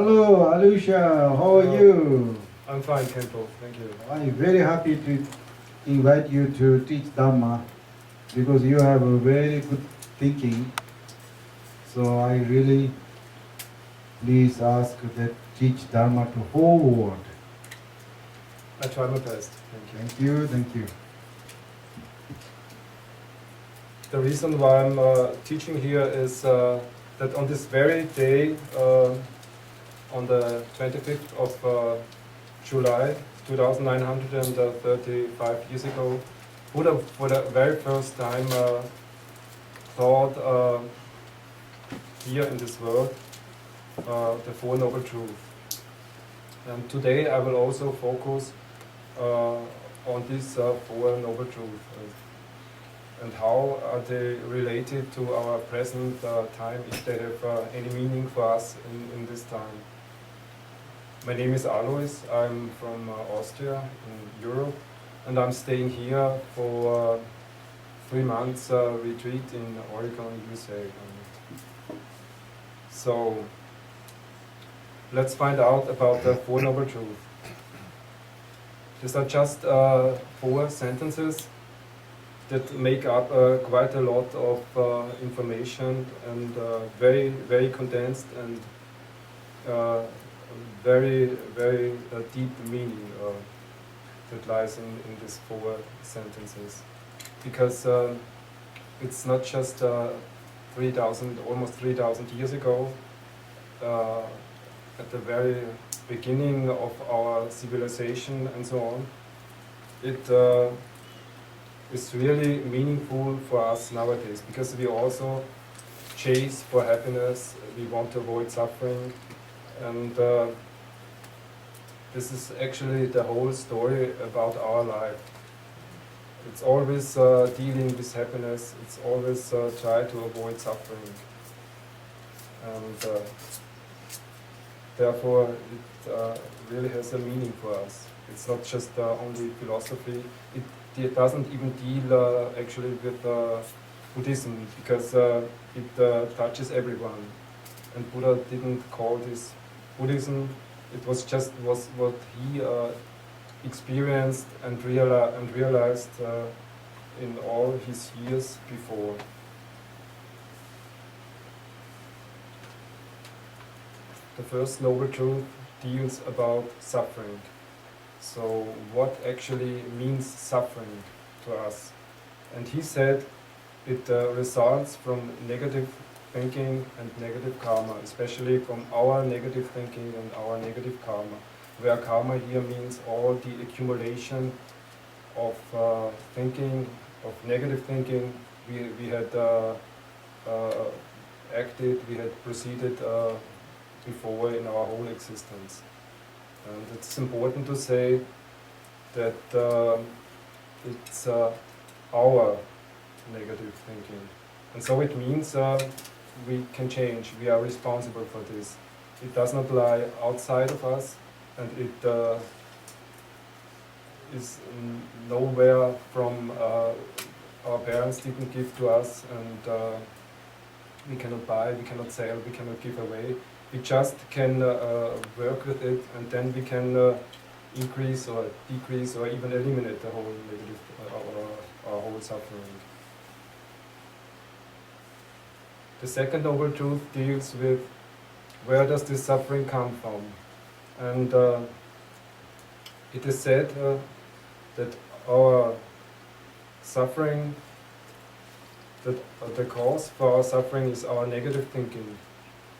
Hello, Alois. How are you? I'm fine, Kempo. Thank you. I'm very happy to invite you to teach Dhamma because you have a very good thinking. So I really please ask that teach Dharma to whole world. I try my best. Thank you. Thank you, thank you. The reason why I'm teaching here is that on this very day, on the 25th of July, 2935 years ago, Buddha for the very first time taught here in this world the Four Noble Truths. And today I will also focus on these Four Noble Truths and how are they related to our present time, if they have any meaning for us in this time. My name is Alois, I'm from Austria in Europe, and I'm staying here for 3 months retreat in Oregon, USA. So let's find out about the Four Noble Truths. These are just 4 sentences that make up quite a lot of information and very, very condensed and very, very deep meaning that lies in these 4 sentences. Because it's not just 3,000, almost 3,000 years ago, at the very beginning of our civilization and so on, it is really meaningful for us nowadays because we also chase for happiness, we want to avoid suffering, and this is actually the whole story about our life. It's always dealing with happiness, it's always try to avoid suffering, and therefore it really has a meaning for us. It's not just only philosophy. It doesn't even deal actually with Buddhism because it touches everyone. And Buddha didn't call this Buddhism. It was just what he experienced and realized in all his years before. The first noble truth deals about suffering. So what actually means suffering to us? And he said it results from negative thinking and negative karma, especially from our negative thinking and our negative karma, where karma here means all the accumulation of thinking, of negative thinking we had acted, we had proceeded before in our whole existence. And it's important to say that it's our negative thinking. And so it means we can change, we are responsible for this. It does not lie outside of us, and it is nowhere from our parents didn't give to us, and we cannot buy, we cannot sell, we cannot give away. We just can work with it, and then we can increase or decrease or even eliminate the whole negative, our whole suffering. The second noble truth deals with where does this suffering come from, and it is said that our suffering, that the cause for our suffering is our negative thinking.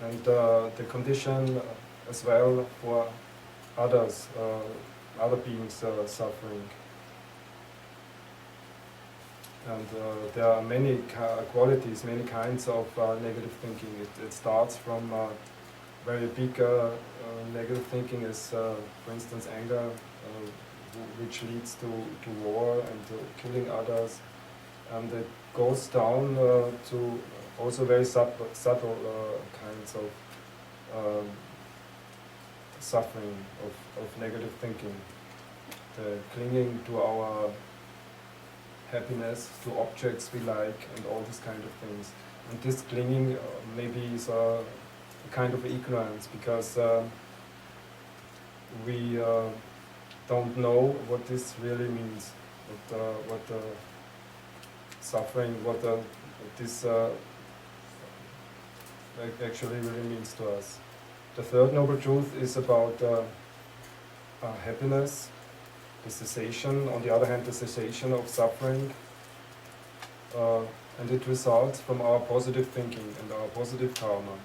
And the condition as well for others, other beings suffering. And there are many qualities, many kinds of negative thinking. It starts from very big negative thinking as, for instance, anger, which leads to war and to killing others. And it goes down to also very subtle kinds of suffering, of negative thinking. The clinging to our happiness, to objects we like, and all these kind of things. And this clinging maybe is a kind of ignorance, because we don't know what this really means, what suffering, what this actually really means to us. The third noble truth is about happiness, the cessation, on the other hand, the cessation of suffering, and it results from our positive thinking and our positive karma.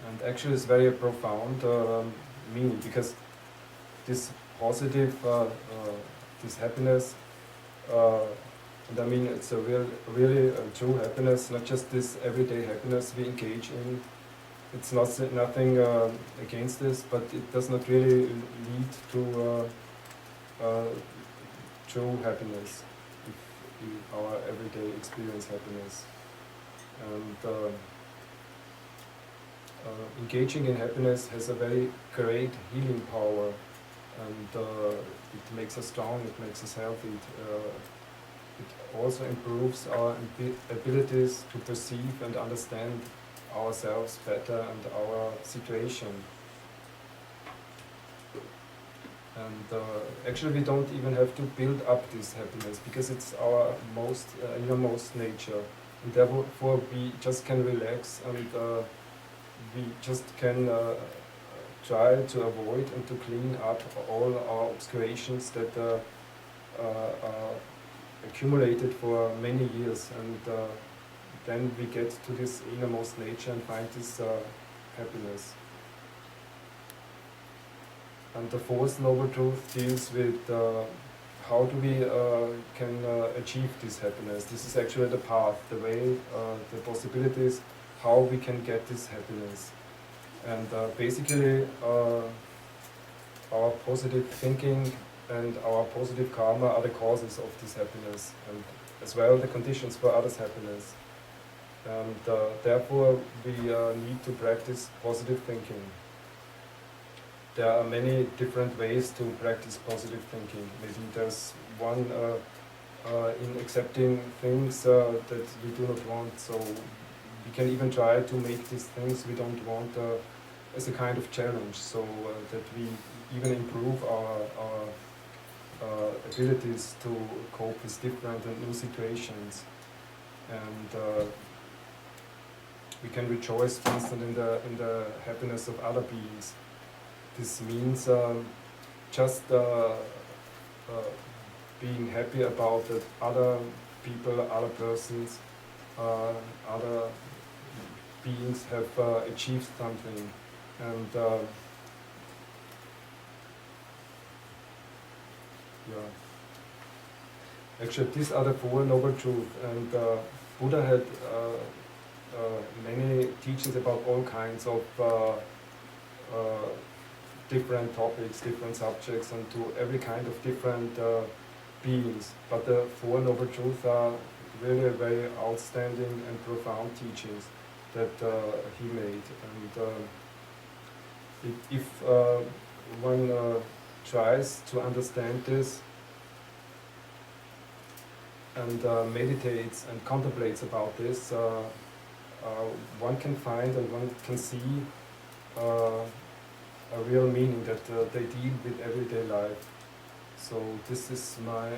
And actually it's very profound meaning, because this positive, this happiness, and I mean it's a really true happiness, not just this everyday happiness we engage in. It's nothing against this, but it does not really lead to true happiness, if our everyday experience happiness. And engaging in happiness has a very great healing power, and it makes us strong, it makes us healthy. It also improves our abilities to perceive and understand ourselves better and our situation. And actually we don't even have to build up this happiness, because it's our innermost nature, and therefore we just can relax, and we just can try to avoid and to clean up all our obscurations that are accumulated for many years, and then we get to this innermost nature and find this happiness. And the fourth noble truth deals with how do we can achieve this happiness. This is actually the path, the way, the possibilities, how we can get this happiness. And basically our positive thinking and our positive karma are the causes of this happiness, and as well the conditions for others' happiness. And therefore we need to practice positive thinking. There are many different ways to practice positive thinking. Maybe there's one in accepting things that we do not want, so we can even try to make these things we don't want as a kind of challenge, so that we even improve our abilities to cope with different and new situations. And we can rejoice, for instance, in the happiness of other beings. This means just being happy about that other people, other persons, other beings have achieved something. And actually these are the four noble truths, and Buddha had many teachings about all kinds of different topics, different subjects, and to every kind of different beings. But the Four Noble Truths are really very outstanding and profound teachings that he made. And if one tries to understand this and meditates and contemplates about this, one can find and one can see a real meaning that they deal with everyday life. So this is my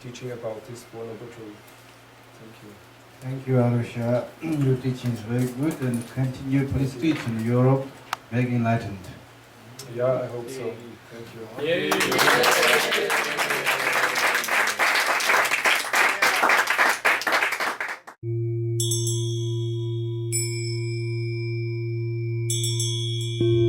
teaching about this Four Noble Truths. Thank you. Thank you, Alois. Your teaching is very good, and continue please teach in Europe, make enlightened. Yeah, I hope so. Thank you.